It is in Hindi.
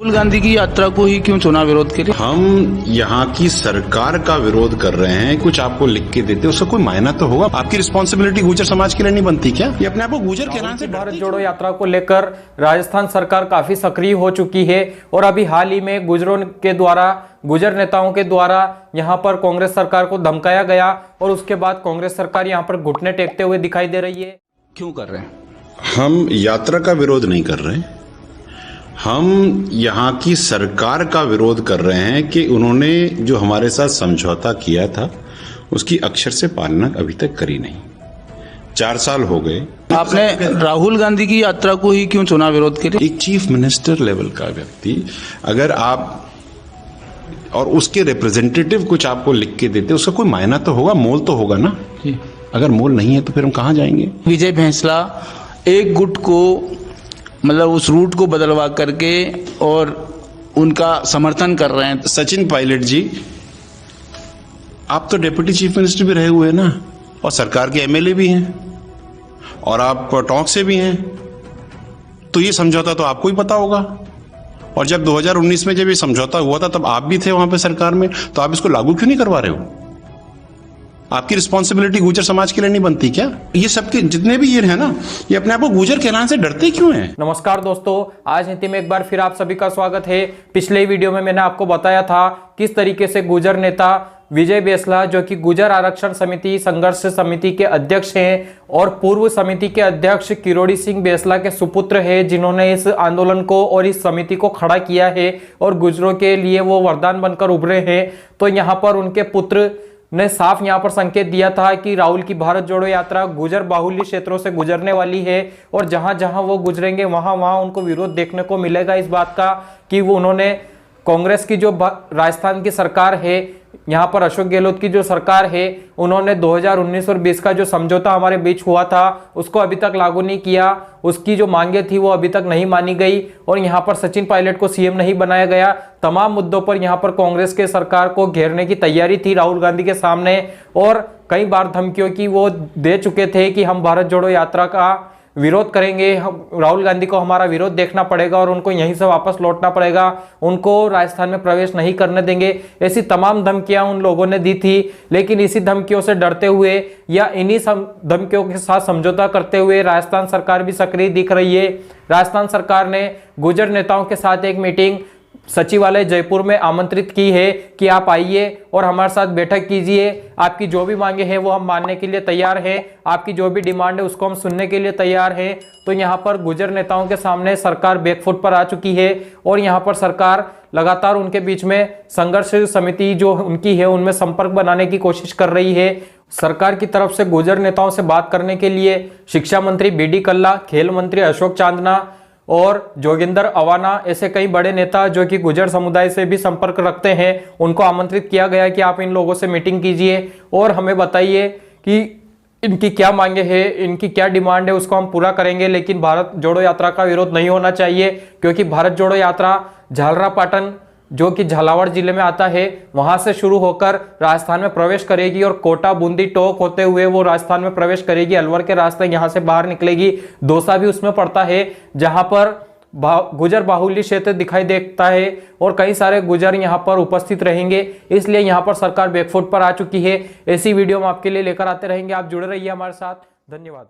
राहुल गांधी की यात्रा को ही क्यों चुना विरोध के लिए? हम यहाँ की सरकार का विरोध कर रहे हैं। कुछ आपको लिख के देते उसका कोई मायना तो होगा। आपकी रिस्पॉन्सिबिलिटी गुर्जर समाज के लिए नहीं बनती क्या? ये अपने आप को गुर्जर कहलाने से भारत जोड़ो यात्रा को लेकर राजस्थान सरकार काफी सक्रिय हो चुकी है और अभी हाल ही में गुर्जर नेताओं के द्वारा यहाँ पर कांग्रेस सरकार को धमकाया गया और उसके बाद कांग्रेस सरकार यहाँ पर घुटने टेकते हुए दिखाई दे रही है। क्यों कर रहे हैं? हम यात्रा का विरोध नहीं कर रहे। हम यहाँ की सरकार का विरोध कर रहे हैं कि उन्होंने जो हमारे साथ समझौता किया था उसकी अक्षर से पालना अभी तक करी नहीं। 4 साल हो गए। आपने राहुल गांधी की यात्रा को ही क्यों चुना विरोध के लिए? एक चीफ मिनिस्टर लेवल का व्यक्ति अगर आप और उसके रिप्रेजेंटेटिव कुछ आपको लिख के देते उसका कोई मायना तो होगा, मोल तो होगा ना। अगर मोल नहीं है तो फिर हम कहाँ जाएंगे? विजय भैंसला एक गुट को मतलब उस रूट को बदलवा करके और उनका समर्थन कर रहे हैं। सचिन पायलट जी, आप तो डिप्टी चीफ मिनिस्टर भी रहे हुए हैं ना, और सरकार के एमएलए भी हैं और आप टोंक से भी हैं, तो ये समझौता तो आपको ही पता होगा। और जब 2019 में जब ये समझौता हुआ था तब आप भी थे वहां पे सरकार में, तो आप इसको लागू क्यों नहीं करवा रहे हो? आपकी रिस्पॉन्सिबिलिटी गुर्जर समाज के लिए नहीं बनती क्या? ये सबके जितने भी ये है ना, ये अपने आप को गुर्जर कहलाने से डरते क्यों हैं? नमस्कार दोस्तों, आज नीति में एक बार फिर आप सभी का स्वागत है। पिछले वीडियो में मैंने आपको बताया था किस तरीके से गुर्जर नेता विजय बेसला, जो कि गुर्जर आरक्षण समिति संघर्ष समिति के अध्यक्ष हैं और पूर्व समिति के अध्यक्ष किरोड़ी सिंह बेसला के सुपुत्र हैं, जिन्होंने इस आंदोलन को और इस समिति को खड़ा किया है और गुर्जरों के लिए वो वरदान बनकर उभरे हैं। तो यहाँ पर उनके पुत्र ने साफ यहां पर संकेत दिया था कि राहुल की भारत जोड़ो यात्रा गुर्जर बाहुल्य क्षेत्रों से गुजरने वाली है और जहां जहां वो गुजरेंगे वहां वहां उनको विरोध देखने को मिलेगा इस बात का कि वो उन्होंने कांग्रेस की जो राजस्थान की सरकार है, यहाँ पर अशोक गहलोत की जो सरकार है, उन्होंने 2019 और 20 का जो समझौता हमारे बीच हुआ था उसको अभी तक लागू नहीं किया। उसकी जो मांगे थी वो अभी तक नहीं मानी गई और यहाँ पर सचिन पायलट को सीएम नहीं बनाया गया। तमाम मुद्दों पर यहाँ पर कांग्रेस के सरकार को घेरने की तैयारी थी राहुल गांधी के सामने और कई बार धमकियों की वो दे चुके थे कि हम भारत जोड़ो यात्रा का विरोध करेंगे, हम राहुल गांधी को हमारा विरोध देखना पड़ेगा और उनको यहीं से वापस लौटना पड़ेगा, उनको राजस्थान में प्रवेश नहीं करने देंगे। ऐसी तमाम धमकियां उन लोगों ने दी थी, लेकिन इसी धमकियों से डरते हुए या इन्हीं धमकियों के साथ समझौता करते हुए राजस्थान सरकार भी सक्रिय दिख रही है। राजस्थान सरकार ने गुर्जर नेताओं के साथ एक मीटिंग सचिवालय जयपुर में आमंत्रित की है कि आप आइए और हमारे साथ बैठक कीजिए। आपकी जो भी मांगे हैं वो हम मानने के लिए तैयार हैं, आपकी जो भी डिमांड है उसको हम सुनने के लिए तैयार हैं। तो यहाँ पर गुर्जर नेताओं के सामने सरकार बैकफुट पर आ चुकी है और यहाँ पर सरकार लगातार उनके बीच में संघर्ष समिति जो उनकी है उनमें संपर्क बनाने की कोशिश कर रही है। सरकार की तरफ से गुर्जर नेताओं से बात करने के लिए शिक्षा मंत्री बीडी कल्ला, खेल मंत्री अशोक चांदना और जोगिंदर अवाना ऐसे कई बड़े नेता जो कि गुर्जर समुदाय से भी संपर्क रखते हैं, उनको आमंत्रित किया गया कि आप इन लोगों से मीटिंग कीजिए और हमें बताइए कि इनकी क्या मांगे हैं, इनकी क्या डिमांड है, उसको हम पूरा करेंगे। लेकिन भारत जोड़ो यात्रा का विरोध नहीं होना चाहिए क्योंकि भारत जोड़ो यात्रा झालरापाटन जो कि झालावाड़ जिले में आता है वहां से शुरू होकर राजस्थान में प्रवेश करेगी और कोटा, बूंदी, टोंक होते हुए वो राजस्थान में प्रवेश करेगी। अलवर के रास्ते यहां से बाहर निकलेगी। दौसा भी उसमें पड़ता है जहां पर गुर्जर बाहुल्य क्षेत्र दिखाई देता है और कई सारे गुर्जर यहां पर उपस्थित रहेंगे। इसलिए यहां पर सरकार बैकफुट पर आ चुकी है। ऐसी वीडियो हम आपके लिए लेकर आते रहेंगे। आप जुड़े रहिए हमारे साथ। धन्यवाद।